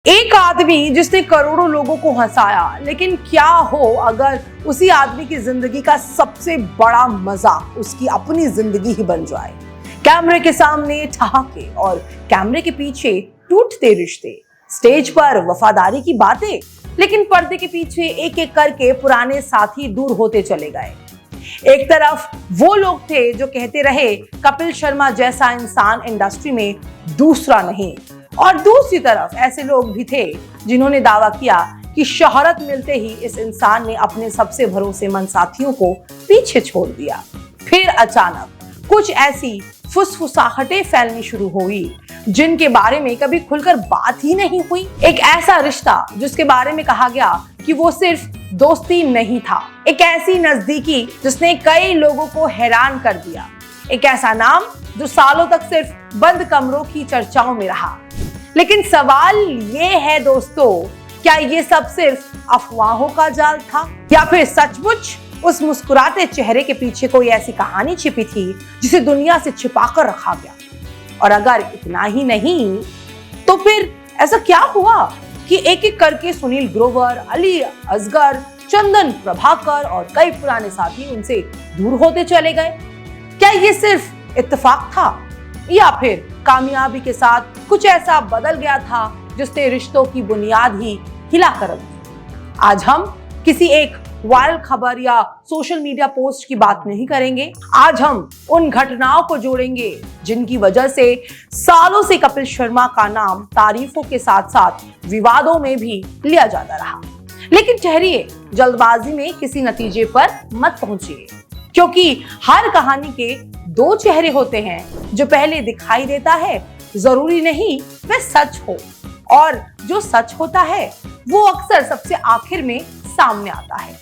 एक आदमी जिसने करोड़ों लोगों को हंसाया, लेकिन क्या हो अगर उसी आदमी की जिंदगी का सबसे बड़ा मजाक उसकी अपनी जिंदगी ही बन जाए। कैमरे के सामने ठहाके और कैमरे के पीछे टूटते रिश्ते, स्टेज पर वफादारी की बातें, लेकिन पर्दे के पीछे एक एक करके पुराने साथी दूर होते चले गए। एक तरफ वो लोग थे जो कहते रहे कपिल शर्मा जैसा इंसान इंडस्ट्री में दूसरा नहीं, और दूसरी तरफ ऐसे लोग भी थे जिन्होंने दावा किया कि शोहरत मिलते ही इस इंसान ने अपने सबसे भरोसेमंद साथियों को पीछे छोड़ दिया। फिर अचानक कुछ ऐसी फुसफुसाहटें फैलनी शुरू हुई जिनके बारे में कभी खुलकर बात ही नहीं हुई। एक ऐसा रिश्ता जिसके बारे में कहा गया कि वो सिर्फ दोस्ती नहीं था, एक ऐसी नजदीकी जिसने कई लोगों को हैरान कर दिया, एक ऐसा नाम जो सालों तक सिर्फ बंद कमरों की चर्चाओं में रहा। लेकिन सवाल ये है दोस्तों, क्या ये सब सिर्फ अफवाहों का जाल था या फिर सचमुच उस मुस्कुराते चेहरे के पीछे कोई ऐसी कहानी छिपी थी जिसे दुनिया से छिपाकर रखा गया? और अगर इतना ही नहीं तो फिर ऐसा क्या हुआ कि एक एक करके सुनील ग्रोवर, अली असगर, चंदन प्रभाकर और कई पुराने साथी उनसे दूर होते चले गए? क्या ये सिर्फ इत्तेफाक था या फिर कामयाबी के साथ कुछ ऐसा बदल गया था जिसने रिश्तों की बुनियाद ही हिला कर रख दी? आज हम किसी एक वायरल खबर या सोशल मीडिया पोस्ट की बात नहीं करेंगे। आज हम उन घटनाओं को जोड़ेंगे जिनकी वजह से सालों से कपिल शर्मा का नाम तारीफों के साथ साथ विवादों में भी लिया जाता रहा। लेकिन ठहरिए, जल्दबाजी में किसी नतीजे पर मत पहुंचिए, क्योंकि हर कहानी के दो चेहरे होते हैं। जो पहले दिखाई देता है जरूरी नहीं वह सच हो, और जो सच होता है वो अक्सर सबसे आखिर में सामने आता है।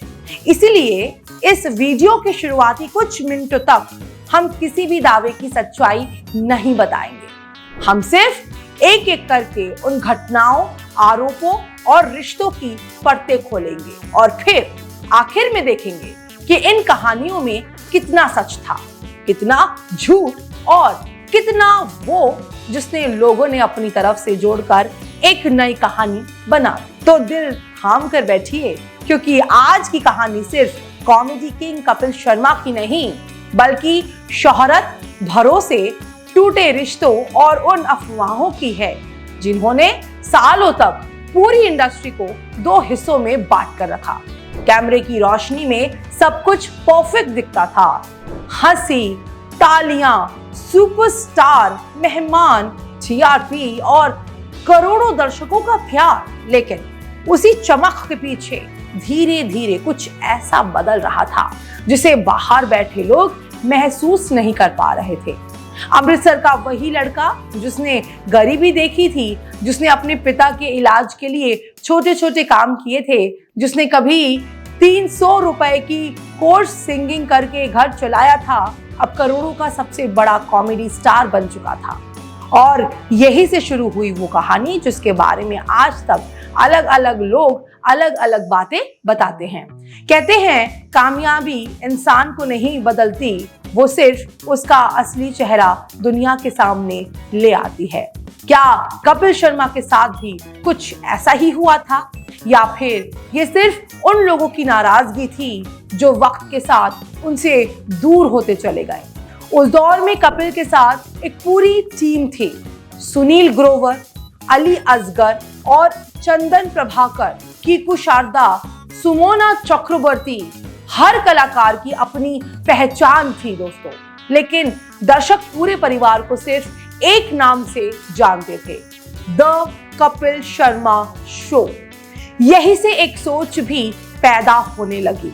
इसीलिए इस वीडियो के शुरुआती कुछ मिनटों तक हम किसी भी दावे की सच्चाई नहीं बताएंगे। हम सिर्फ एक एक करके उन घटनाओं, आरोपों और रिश्तों की परतें खोलेंगे और फिर आखिर में देखेंगे कि इन कहानियों में कितना सच था, कितना झूठ और कितना वो जिसने लोगों ने अपनी तरफ से जोड़कर एक नई कहानी बना दी। तो दिल थाम कर बैठिए, क्योंकि आज की कहानी सिर्फ कॉमेडी किंग कपिल शर्मा की नहीं, बल्कि शोहरत, भरोसे, टूटे रिश्तों और उन अफवाहों की है जिन्होंने सालों तक पूरी इंडस्ट्री को दो हिस्सों में बांट कर रखा। कैमरे की रोशनी में सब कुछ परफेक्ट दिखता था, हंसी, तालियां, सुपरस्टार, मेहमान, टीआरपी और करोड़ों दर्शकों का प्यार। लेकिन उसी चमक के पीछे धीरे धीरे कुछ ऐसा बदल रहा था जिसे बाहर बैठे लोग महसूस नहीं कर पा रहे थे। अमृतसर का वही लड़का जिसने गरीबी देखी थी, जिसने अपने पिता के इलाज के लिए छोटे छोटे काम किए थे, जिसने कभी 300 रुपए की कोर्स सिंगिंग करके घर चलाया था, अब करोड़ों का सबसे बड़ा कॉमेडी स्टार बन चुका था। और यही से शुरू हुई वो कहानी जिसके बारे में आज तक अलग अलग लोग अलग अलग बातें बताते हैं। कहते हैं कामयाबी इंसान को नहीं बदलती, वो सिर्फ उसका असली चेहरा दुनिया के सामने ले आती है। क्या कपिल शर्मा के साथ भी कुछ ऐसा ही हुआ था, या फिर ये सिर्फ उन लोगों की नाराजगी थी जो वक्त के साथ उनसे दूर होते चले गए? उस दौर में कपिल के साथ एक पूरी टीम थी। सुनील ग्रोवर, अली असगर और चंदन प्रभाकर, कीकू शारदा, सुमोना चक्रवर्ती, हर कलाकार की अपनी पहचान थी दोस्तों। लेकिन दर्शक पूरे परिवार को सिर्फ एक नाम से जानते थे, द कपिल शर्मा शो। यही से एक सोच भी पैदा होने लगी,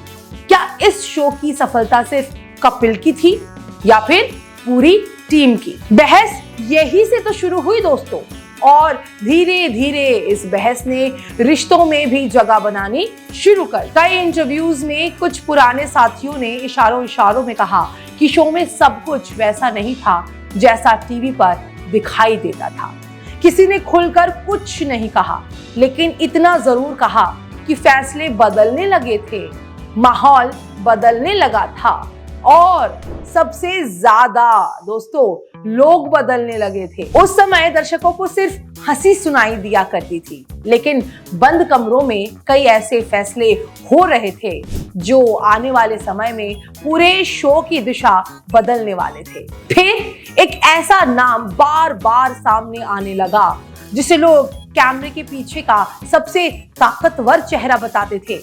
क्या इस शो की सफलता सिर्फ कपिल की थी या फिर पूरी टीम की? बहस यही से तो शुरू हुई दोस्तों, और धीरे धीरे इस बहस ने रिश्तों में भी जगह बनानी शुरू कर। कई इंटरव्यूज में कुछ पुराने साथियों ने इशारों इशारों में कहा कि शो में सब कुछ वैसा नहीं था जैसा टीवी पर दिखाई देता था। किसी ने खुलकर कुछ नहीं कहा, लेकिन इतना जरूर कहा कि फैसले बदलने लगे थे, माहौल बदलने लगा था। और सबसे ज्यादा दोस्तों लोग बदलने लगे थे। उस समय दर्शकों को सिर्फ हंसी सुनाई दिया करती थी, लेकिन बंद कमरों में कई ऐसे फैसले हो रहे थे जो आने वाले समय में पूरे शो की दिशा बदलने वाले थे। फिर एक ऐसा नाम बार बार सामने आने लगा जिसे लोग कैमरे के पीछे का सबसे ताकतवर चेहरा बताते थे,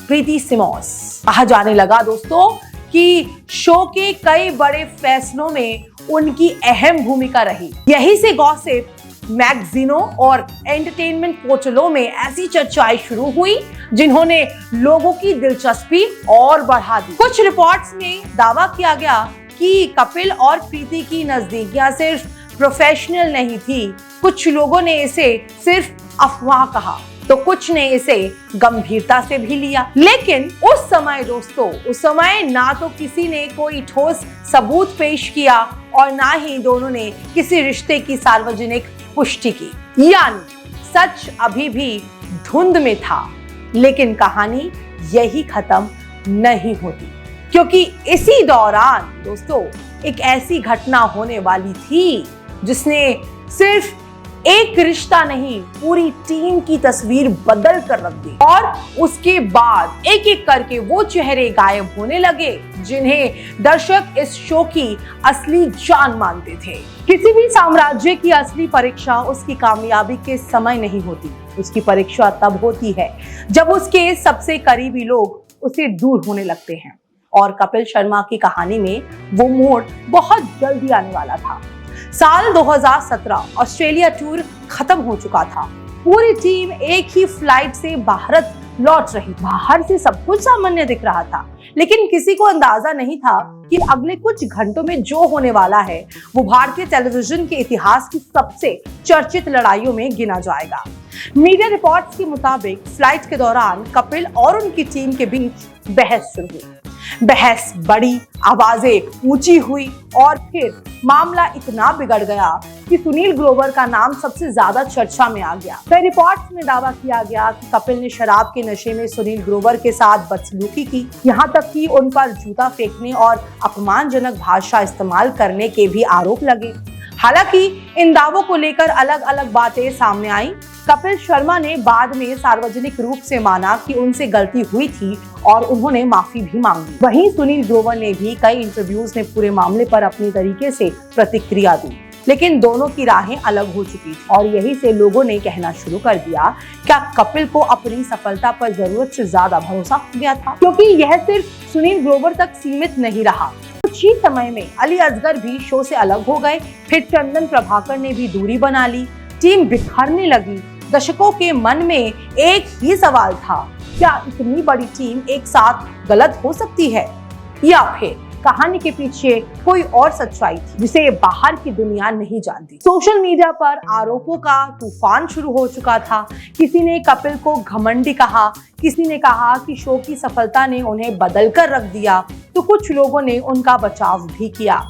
प्रीति सिमोस। कहा जाने लगा दोस्तों कि शो के कई बड़े फैसलों में उनकी अहम भूमिका रही। यही से गॉसिप, मैगजीनों और एंटरटेनमेंट पोर्टलों में ऐसी चर्चाएं शुरू हुई जिन्होंने लोगों की दिलचस्पी और बढ़ा दी। कुछ रिपोर्ट्स में दावा किया गया कि कपिल और प्रीति की नजदीकियां सिर्फ प्रोफेशनल नहीं थी। कुछ लोगों ने इसे सिर्फ अफवाह कहा तो कुछ ने इसे गंभीरता से भी लिया। लेकिन उस समय दोस्तों, उस समय ना तो किसी ने कोई ठोस सबूत पेश किया और ना ही दोनों ने किसी रिश्ते की सार्वजनिक पुष्टि की। यानी सच अभी भी धुंध में था, लेकिन कहानी यही खत्म नहीं होती, क्योंकि इसी दौरान दोस्तों एक ऐसी घटना होने वाली थी जिसने सिर्फ एक रिश्ता नहीं, पूरी टीम की तस्वीर बदल कर रख दी। और उसके बाद एक एक करके वो चेहरे गायब होने लगे जिन्हें दर्शक इस शो की असली जान मानते थे। किसी भी साम्राज्य की असली परीक्षा उसकी कामयाबी के समय नहीं होती, उसकी परीक्षा तब होती है जब उसके सबसे करीबी लोग उसे दूर होने लगते हैं। और कपिल शर्मा की कहानी में वो मोड़ बहुत जल्दी आने वाला था। साल 2017 ऑस्ट्रेलिया टूर खत्म हो चुका था। पूरी टीम एक ही फ्लाइट से भारत लौट रही। बाहर से सब कुछ सामान्य दिख रहा था, लेकिन किसी को अंदाजा नहीं था कि अगले कुछ घंटों में जो होने वाला है वो भारतीय टेलीविजन के इतिहास की सबसे चर्चित लड़ाइयों में गिना जाएगा। मीडिया रिपोर्ट्स के मुताबिक फ्लाइट के दौरान कपिल और उनकी टीम के बीच बहस शुरू हुई। बहस बढ़ी, आवाजें ऊंची हुई और फिर मामला इतना बिगड़ गया कि सुनील ग्रोवर का नाम सबसे ज्यादा चर्चा में आ गया। कई रिपोर्ट्स में दावा किया गया कि कपिल ने शराब के नशे में सुनील ग्रोवर के साथ बदसलूकी की, यहाँ तक कि उन पर जूता फेंकने और अपमानजनक भाषा इस्तेमाल करने के भी आरोप लगे। हालांकि इन दावों को लेकर अलग अलग बातें सामने आई। कपिल शर्मा ने बाद में सार्वजनिक रूप से माना कि उनसे गलती हुई थी और उन्होंने माफी भी मांगी। वहीं सुनील ग्रोवर ने भी कई इंटरव्यूज में पूरे मामले पर अपनी तरीके से प्रतिक्रिया दी, लेकिन दोनों की राहें अलग हो चुकी थी और यही से लोगों ने कहना शुरू कर दिया क्या कपिल को अपनी सफलता पर जरूरत से ज्यादा भरोसा हो गया था, क्योंकि यह सिर्फ सुनील ग्रोवर तक सीमित नहीं रहा। कुछ ही समय में अली असगर भी शो से अलग हो गए। फिर चंदन प्रभाकर ने भी दूरी बना ली। टीम बिखरने लगी। दर्शकों के मन में एक ही सवाल था, क्या इतनी बड़ी टीम एक साथ गलत हो सकती है, या फिर कहानी के पीछे कोई और सच्चाई थी जिसे बाहर की दुनिया नहीं जानती। सोशल मीडिया पर आरोपों का तूफान शुरू हो चुका था। किसी ने कपिल को घमंडी कहा, किसी ने कहा कि शो की सफलता ने उन्हें बदल कर रख दिया, तो कुछ लोगों ने उनका बचाव भी किया।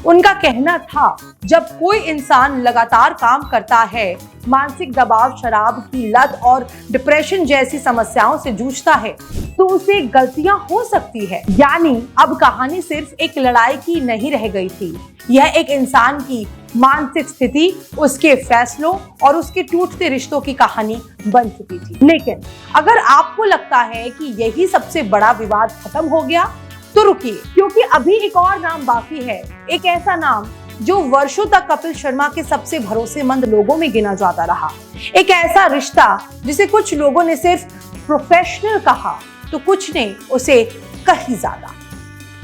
उनका कहना था जब कोई इंसान लगातार काम करता है, मानसिक दबाव, शराब की लत और डिप्रेशन जैसी समस्याओं से जूझता है, तो उसे गलतियां हो सकती है। यानी अब कहानी सिर्फ एक लड़ाई की नहीं रह गई थी, यह एक इंसान की मानसिक स्थिति, उसके फैसलों और उसके टूटते रिश्तों की कहानी बन चुकी थी। लेकिन अगर आपको लगता है कि यही सबसे बड़ा विवाद खत्म हो गया, तो रुकिए, क्योंकि अभी एक और नाम बाकी है। एक ऐसा नाम जो वर्षों तक कपिल शर्मा के सबसे भरोसेमंद लोगों में गिना जाता रहा। एक ऐसा रिश्ता जिसे कुछ लोगों ने सिर्फ प्रोफेशनल कहा तो कुछ ने उसे कहीं ज्यादा।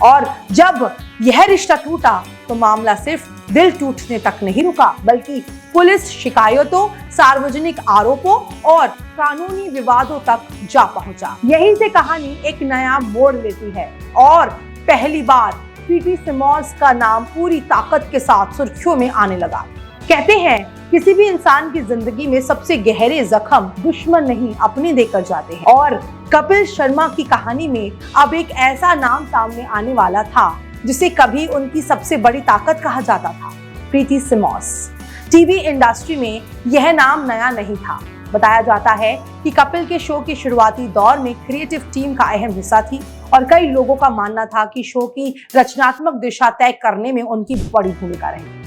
और जब यह रिश्ता टूटा तो मामला सिर्फ दिल टूटने तक नहीं रुका, बल्कि पुलिस शिकायतों, सार्वजनिक आरोपों और कानूनी विवादों तक जा पहुंचा। यहीं से कहानी एक नया मोड़ लेती है और पहली बार प्रीति सिमोस का नाम पूरी ताकत के साथ सुर्खियों में आने लगा। कहते हैं किसी भी इंसान की जिंदगी में सबसे गहरे जख्म दुश्मन नहीं, अपने देकर जाते हैं। और कपिल शर्मा की कहानी में अब एक ऐसा नाम सामने आने वाला था जिसे कभी उनकी सबसे बड़ी ताकत कहा जाता था, प्रीति सिमोस। टीवी इंडस्ट्री में यह नाम नया नहीं था। बताया जाता है कि कपिल के शो के शुरुआती दौर में क्रिएटिव टीम का अहम हिस्सा थी और कई लोगों का मानना था कि शो की रचनात्मक दिशा तय करने में उनकी बड़ी भूमिका रही।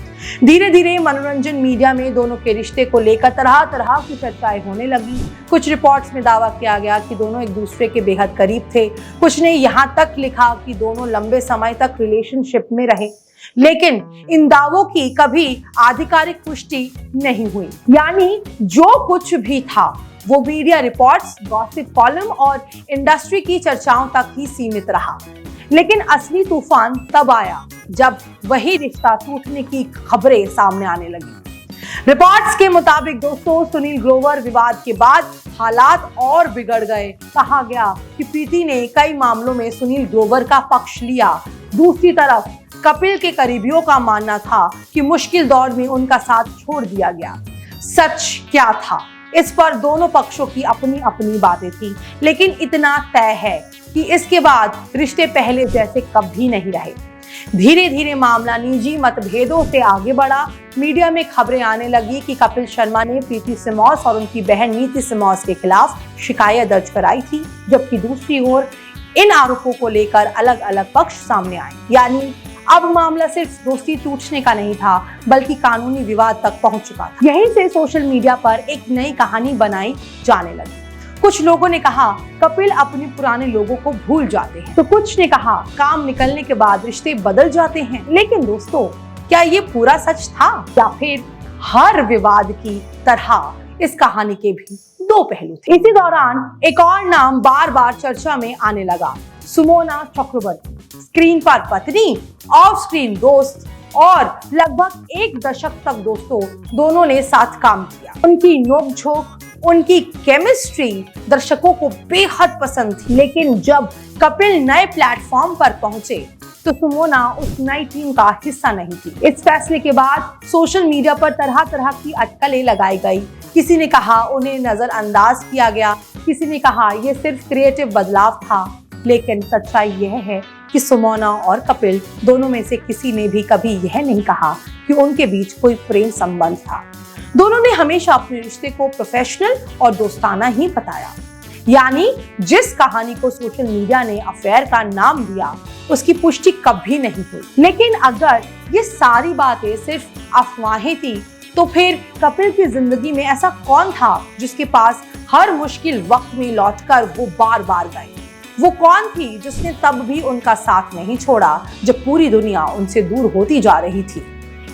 धीरे धीरे मनोरंजन मीडिया में दोनों के रिश्ते को लेकर तरह तरह की चर्चाएं होने लगी। कुछ रिपोर्ट्स में दावा किया गया कि दोनों एक दूसरे के बेहद करीब थे। कुछ ने यहाँ तक लिखा कि दोनों लंबे समय तक रिलेशनशिप में रहे, लेकिन इन दावों की कभी आधिकारिक पुष्टि नहीं हुई। यानी जो कुछ भी था वो मीडिया रिपोर्ट्स, गॉसिप कॉलम और इंडस्ट्री की चर्चाओं तक ही सीमित रहा। लेकिन असली तूफान तब आया जब वही रिश्ता टूटने की खबरें सामने आने लगी। रिपोर्ट्स के मुताबिक दोस्तों, सुनील ग्रोवर विवाद के बाद हालात और बिगड़ गए। कहा गया कि प्रीति ने कई मामलों में सुनील ग्रोवर का पक्ष लिया। दूसरी तरफ कपिल के करीबियों का मानना था कि मुश्किल दौर में उनका साथ छोड़ दिया गया। सच क्या था, इस पर दोनों पक्षों की अपनी अपनी बातें थी, लेकिन इतना तय है कि इसके बाद रिश्ते पहले जैसे कभी नहीं रहे। धीरे धीरे मामला निजी मतभेदों से आगे बढ़ा। मीडिया में खबरें आने लगी कि कपिल शर्मा ने प्रीति सिमोस और उनकी बहन नीति सिमोस के खिलाफ शिकायत दर्ज कराई थी, जबकि दूसरी ओर इन आरोपों को लेकर अलग अलग पक्ष सामने आए। यानी अब मामला सिर्फ दोस्ती टूटने का नहीं था, बल्कि कानूनी विवाद तक पहुंच चुका था। यहीं से सोशल मीडिया पर एक नई कहानी बनाई जाने लगी। कुछ लोगों ने कहा कपिल अपने पुराने लोगों को भूल जाते हैं, तो कुछ ने कहा काम निकलने के बाद रिश्ते बदल जाते हैं। लेकिन दोस्तों, क्या ये पूरा सच था, या फिर हर विवाद की तरह इस कहानी के भी दो पहलू थे? इसी दौरान एक और नाम बार बार चर्चा में आने लगा, सुमोना चक्रवर्ती। स्क्रीन पर पत्नी, ऑफ स्क्रीन दोस्त और लगभग एक दशक तक दोस्तों दोनों ने साथ काम किया। उनकी नोकझोंक, उनकी केमिस्ट्री दर्शकों को बेहद पसंद थी। लेकिन जब कपिल नए प्लेटफॉर्म पर पहुंचे तो सुमोना उस नई टीम का हिस्सा नहीं थी। इस फैसले के बाद सोशल मीडिया पर तरह तरह की अटकलें लगाई गई। किसी ने कहा उन्हें नजरअंदाज किया गया, किसी ने कहा यह सिर्फ क्रिएटिव बदलाव था। लेकिन सच्चाई यह है कि सुमोना और कपिल दोनों में से किसी ने भी कभी यह नहीं कहा कि उनके बीच कोई प्रेम संबंध था। दोनों ने हमेशा अपने रिश्ते को प्रोफेशनल और दोस्ताना ही बताया। यानी जिस कहानी को सोशल मीडिया ने अफेयर का नाम दिया, उसकी पुष्टि कभी नहीं हुई। लेकिन अगर ये सारी बातें सिर्फ अफवाहें थी, तो फिर कपिल की जिंदगी में ऐसा कौन था जिसके पास हर मुश्किल वक्त में लौटकर वो बार बार गए? वो कौन थी जिसने तब भी उनका साथ नहीं छोड़ा जब पूरी दुनिया उनसे दूर होती जा रही थी?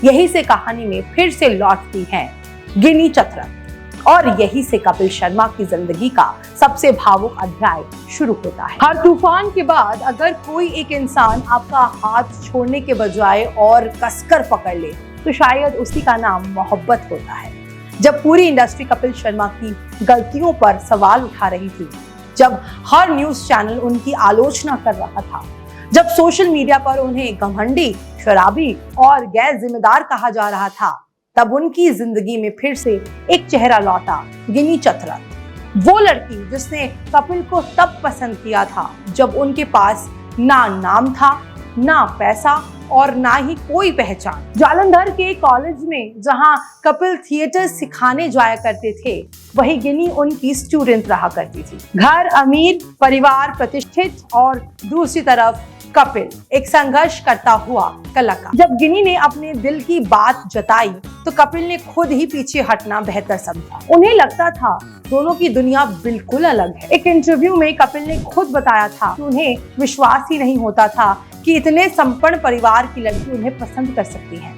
यही से कहानी में फिर से लौटती हैं गिनी चतरथ, और यही से कपिल शर्मा की जिंदगी का सबसे भावुक अध्याय शुरू होता है। हर तूफान के बाद अगर कोई एक इंसान आपका हाथ छोड़ने के बजाय और कसकर पकड़ ले, तो शायद उसी का नाम मोहब्बत होता है। जब पूरी इंडस्ट्री कपिल शर्मा की गलतियों पर सवाल उठा रही थी, जब हर न्यूज चैनल उनकी आलोचना कर रहा था, जब सोशल मीडिया पर उन्हें घमंडी, शराबी और गैर जिम्मेदार कहा जा रहा था, तब उनकी जिंदगी में फिर से एक चेहरा लौटा, गिनी चतरथ। वो लड़की जिसने कपिल को तब पसंद किया था जब उनके पास ना नाम था, ना पैसा और ना ही कोई पहचान। जालंधर के कॉलेज में जहां कपिल थिएटर सिखाने जाया करते थे, वही गिनी उनकी स्टूडेंट रहा करती थी। घर अमीर, परिवार प्रतिष्ठित और दूसरी तरफ कपिल एक संघर्ष करता हुआ कलाकार। जब गिनी ने अपने दिल की बात जताई तो कपिल ने खुद ही पीछे हटना बेहतर समझा। उन्हें लगता था दोनों की दुनिया बिल्कुल अलग है। एक इंटरव्यू में कपिल ने खुद बताया था कि उन्हें विश्वास ही नहीं होता था कि इतने संपन्न परिवार की लड़की उन्हें पसंद कर सकती है।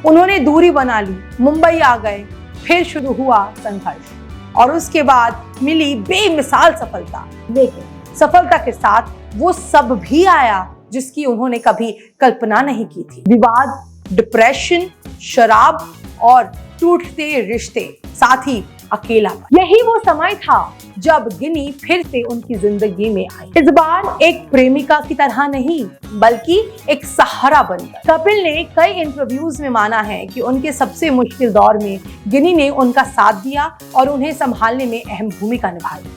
उन्होंने दूरी बना ली, मुंबई आ गए, फिर शुरू हुआ संघर्ष और उसके बाद मिली बेमिसाल सफलता। लेकिन सफलता के साथ वो सब भी आया जिसकी उन्होंने कभी कल्पना नहीं की थी। विवाद, डिप्रेशन, शराब और टूटते रिश्ते, साथ ही अकेलापन। यही वो समय था जब गिनी फिर से उनकी जिंदगी में आई। इस बार एक प्रेमिका की तरह नहीं, बल्कि एक सहारा बनकर। कपिल ने कई इंटरव्यूज में माना है कि उनके सबसे मुश्किल दौर में गिनी ने उनका साथ दिया और उन्हें संभालने में अहम भूमिका निभाई।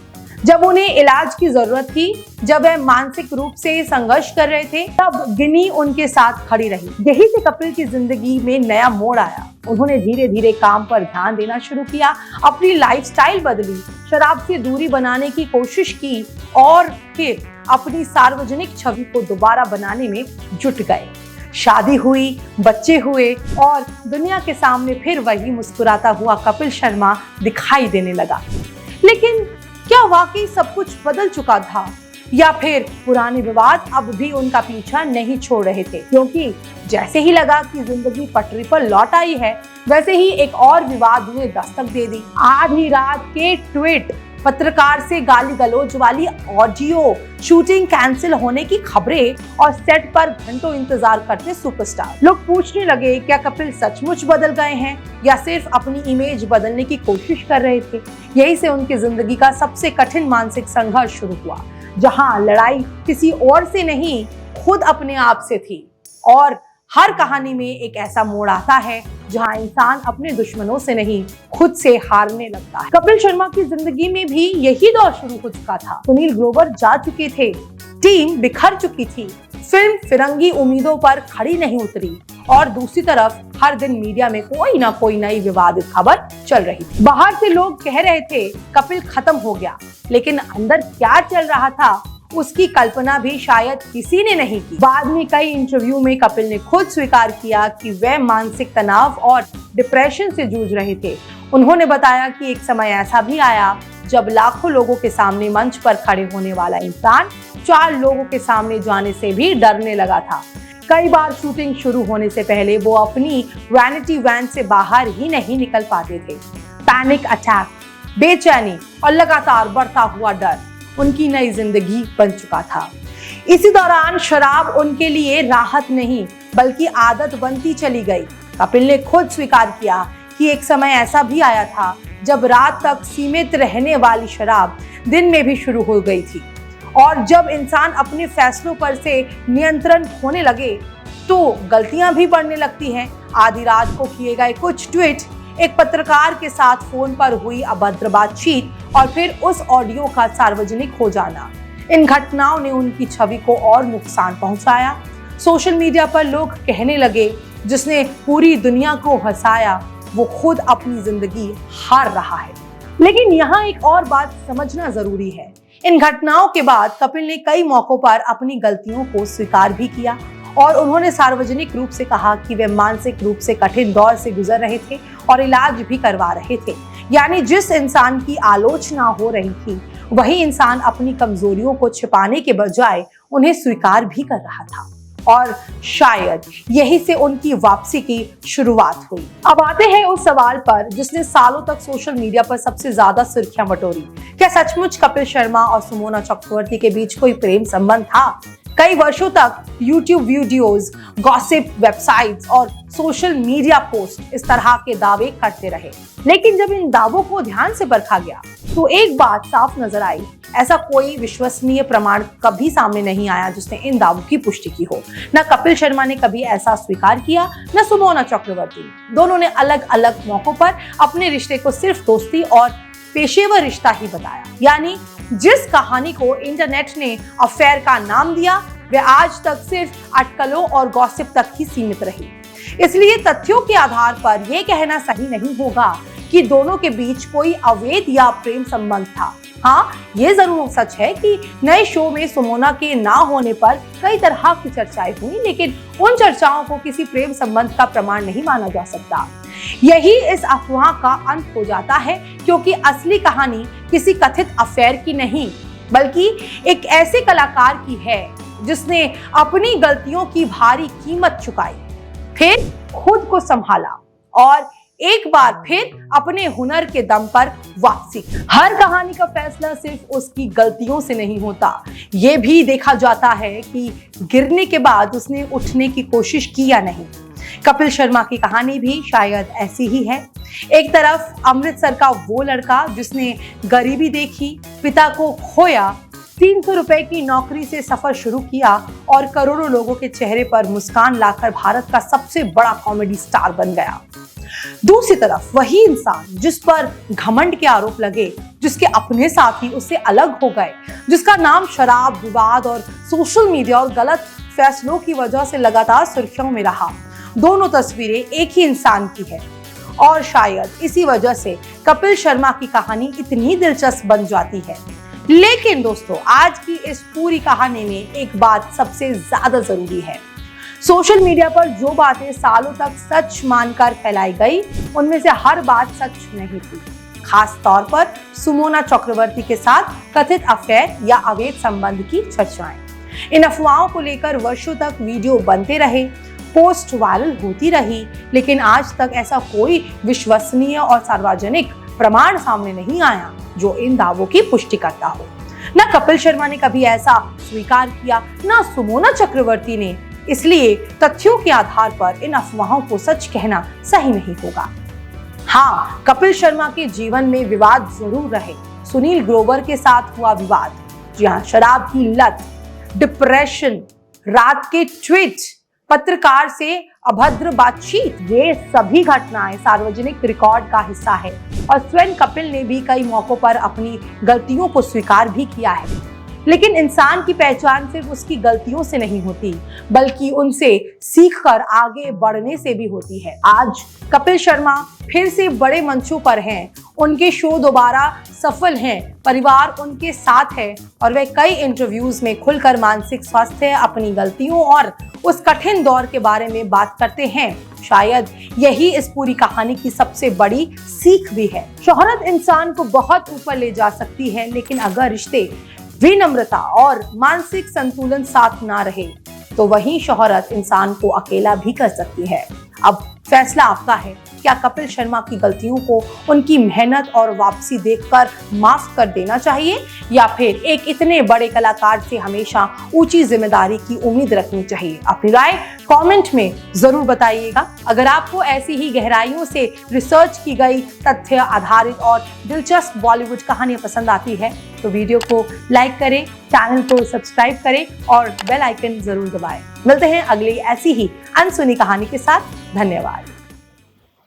जब उन्हें इलाज की जरूरत थी, जब वह मानसिक रूप से संघर्ष कर रहे थे, तब गिनी उनके साथ खड़ी रही। यही से कपिल की जिंदगी में नया मोड़ आया। उन्होंने धीरे धीरे काम पर ध्यान देना शुरू किया, अपनी लाइफस्टाइल बदली, शराब से दूरी बनाने की कोशिश की और फिर अपनी सार्वजनिक छवि को दोबारा बनाने में जुट गए। शादी हुई, बच्चे हुए और दुनिया के सामने फिर वही मुस्कुराता हुआ कपिल शर्मा दिखाई देने लगा। लेकिन क्या वाकई सब कुछ बदल चुका था या फिर पुराने विवाद अब भी उनका पीछा नहीं छोड़ रहे थे? क्योंकि जैसे ही लगा कि जिंदगी पटरी पर लौट आई है, वैसे ही एक और विवाद ने दस्तक दे दी। आधी रात के ट्वीट, पत्रकार से गाली गलौज वाली ऑडियो, शूटिंग कैंसिल होने की खबरें और सेट पर घंटों इंतजार करते सुपरस्टार। लोग पूछने लगे, क्या कपिल सचमुच बदल गए हैं या सिर्फ अपनी इमेज बदलने की कोशिश कर रहे थे? यही से उनकी जिंदगी का सबसे कठिन मानसिक संघर्ष शुरू हुआ, जहां लड़ाई किसी और से नहीं, खुद अपने आप से थी। और हर कहानी में एक ऐसा मोड़ आता है जहां इंसान अपने दुश्मनों से नहीं, खुद से हारने लगता है। कपिल शर्मा की जिंदगी में भी यही दौर शुरू हो चुका था। सुनील ग्रोवर जा चुके थे, टीम बिखर चुकी थी, फिल्म फिरंगी उम्मीदों पर खड़ी नहीं उतरी और दूसरी तरफ हर दिन मीडिया में कोई ना कोई नई विवादित खबर चल रही थी। बाहर से लोग कह रहे थे कपिल खत्म हो गया, लेकिन अंदर क्या चल रहा था उसकी कल्पना भी शायद किसी ने नहीं की। बाद में कई इंटरव्यू में कपिल ने खुद स्वीकार किया कि वह मानसिक तनाव और डिप्रेशन से जूझ रहे थे। उन्होंने बताया कि एक समय ऐसा भी आया जब लाखों लोगों के सामने मंच पर खड़े होने वाला इंसान 4 लोगों के सामने जाने से भी डरने लगा था। कई बार शूटिंग शुरू होने से पहले वो अपनी वैनिटी वैन से बाहर ही नहीं निकल पाते थे। पैनिक अटैक, बेचैनी और लगातार बढ़ता हुआ डर उनकी नई जिंदगी बन चुका था। इसी दौरान शराब उनके लिए राहत नहीं बल्कि आदत बनती चली गई। कपिल ने खुद स्वीकार किया कि एक समय ऐसा भी आया था जब रात तक सीमित रहने वाली शराब दिन में भी शुरू हो गई थी। और जब इंसान अपने फैसलों पर से नियंत्रण खोने लगे तो गलतियां भी बढ़ने लगती हैं। आधी रात को किए गए कुछ ट्वीट, एक पत्रकार के साथ फोन पर हुई अभद्र बातचीत और फिर उस ऑडियो का सार्वजनिक हो जाना, इन घटनाओं ने उनकी छवि को और नुकसान पहुंचाया। सोशल मीडिया पर लोग कहने लगे, जिसने पूरी दुनिया को हंसाया वो खुद अपनी जिंदगी हार रहा है। लेकिन यहाँ एक और बात समझना जरूरी है। इन घटनाओं के बाद कपिल ने कई मौकों पर अपनी गलतियों को स्वीकार भी किया और उन्होंने सार्वजनिक रूप से कहा कि वे मानसिक रूप से कठिन दौर से गुजर रहे थे और इलाज भी करवा रहे थे। यानी जिस इंसान की आलोचना हो रही थी, वही इंसान अपनी कमजोरियों को छिपाने के बजाय उन्हें स्वीकार भी कर रहा था। और शायद यही से उनकी वापसी की शुरुआत हुई। अब आते हैं उस सवाल पर जिसने सालों तक सोशल मीडिया पर सबसे ज्यादा सुर्खियां बटोरी। क्या सचमुच कपिल शर्मा और सुमोना चक्रवर्ती के बीच कोई प्रेम संबंध था? कई वर्षों तक YouTube वीडियोस, गॉसिप वेबसाइट्स और सोशल मीडिया पोस्ट इस तरह के दावे करते रहे। लेकिन जब इन दावों को ध्यान से परखा गया तो एक बात साफ नजर आई, ऐसा कोई विश्वसनीय प्रमाण कभी सामने नहीं आया जिसने इन दावों की पुष्टि की हो। न कपिल शर्मा ने कभी ऐसा स्वीकार किया, न सुमोना चक्रवर्ती। दोनों ने अलग अलग मौकों पर अपने रिश्ते को सिर्फ दोस्ती और पेशेवर रिश्ता ही बताया। यानी जिस कहानी को इंटरनेट ने अफेयर का नाम दिया, वह आज तक सिर्फ अटकलों और गॉसिप तक ही सीमित रही। इसलिए तथ्यों के आधार पर यह कहना सही नहीं होगा कि दोनों के बीच कोई अवैध या प्रेम संबंध था। हाँ, ये जरूर सच है कि नए शो में सुमोना के ना होने पर कई तरह की चर्चाएं हुई, लेकिन उन चर्चाओं को किसी प्रेम संबंध का प्रमाण नहीं माना जा सकता। यही इस अफवाह का अंत हो जाता है, क्योंकि असली कहानी किसी कथित अफेयर की नहीं बल्कि एक ऐसे कलाकार की है जिसने अपनी गलतियों की भारी कीमत चुकाई, फिर खुद को संभाला और एक बार फिर अपने हुनर के दम पर वापसी। हर कहानी का फैसला सिर्फ उसकी गलतियों से नहीं होता, ये भी देखा जाता है कि गिरने के बाद उसने उठने की कोशिश की या नहीं। कपिल शर्मा की कहानी भी शायद ऐसी ही है। एक तरफ अमृतसर का वो लड़का जिसने गरीबी देखी, पिता को खोया, 300 रुपए की नौकरी से सफर शुरू किया और करोड़ों लोगों के चेहरे पर मुस्कान लाकर भारत का सबसे बड़ा कॉमेडी स्टार बन गया। दूसरी तरफ वही इंसान जिस पर घमंड के आरोप लगे, जिसके अपने साथी उससे अलग हो गए, जिसका नाम शराब, विवाद और सोशल मीडिया और गलत फैसलों की वजह से लगातार सुर्खियों में रहा, दोनों तस्वीरें एक ही इंसान की है। और शायद इसी वजह से कपिल शर्मा की कहानी इतनी दिलचस्प बन जाती है। लेकिन दोस्तों, आज की इस पूरी कहानी में एक बात सबसे ज्यादा जरूरी है। सोशल मीडिया पर जो बातें सालों तक सच मानकर फैलाई गई, उनमें से हर बात सच नहीं थी। खास तौर पर सुमोना चक्रवर्ती के साथ कथित अफेयर या अवैध संबंध की चर्चाएं। इन अफवाहों को लेकर वर्षों तक वीडियो बनते रहे, पोस्ट वायरल होती रही, लेकिन आज तक ऐसा कोई विश्वसनीय और सार्वजनिक प्रमाण सामने नहीं आया जो इन दावों की पुष्टि करता हो। न कपिल शर्मा ने कभी ऐसा स्वीकार किया, न सुमोना चक्रवर्ती ने। इसलिए तथ्यों के आधार पर इन अफवाहों को सच कहना सही नहीं होगा। हाँ, कपिल शर्मा के जीवन में विवाद जरूर रहे। सुनील ग्रोवर के साथ हुआ विवाद, जी हाँ, शराब की लत, डिप्रेशन, रात के ट्वीट, पत्रकार से अभद्र बातचीत, ये सभी घटनाएं सार्वजनिक रिकॉर्ड का हिस्सा है। और स्वयं कपिल ने भी कई मौकों पर अपनी गलतियों को स्वीकार भी किया है। लेकिन इंसान की पहचान सिर्फ उसकी गलतियों से नहीं होती, बल्कि उनसे सीखकर आगे बढ़ने से भी होती है। आज कपिल शर्मा फिर से बड़े मंचों पर हैं, उनके शो दोबारा सफल हैं, परिवार उनके साथ है और वे कई इंटरव्यूज में खुलकर मानसिक स्वास्थ्य, अपनी गलतियों और उस कठिन दौर के बारे में बात करते हैं। शायद यही इस पूरी कहानी की सबसे बड़ी सीख भी है। शोहरत इंसान को बहुत ऊपर ले जा सकती है, लेकिन अगर रिश्ते, विनम्रता और मानसिक संतुलन साथ ना रहे तो वही शोहरत इंसान को अकेला भी कर सकती है। अब फैसला आपका है, क्या कपिल शर्मा की गलतियों को उनकी मेहनत और वापसी देखकर माफ कर देना चाहिए, या फिर एक इतने बड़े कलाकार से हमेशा ऊंची जिम्मेदारी की उम्मीद रखनी चाहिए? अपनी राय कमेंट में जरूर बताइएगा। अगर आपको ऐसी ही गहराइयों से रिसर्च की गई तथ्य आधारित और दिलचस्प बॉलीवुड कहानियां पसंद आती है तो वीडियो को लाइक करें, चैनल को सब्सक्राइब करें और बेल आइकन जरूर दबाएं। मिलते हैं अगली ऐसी ही अनसुनी कहानी के साथ। धन्यवाद।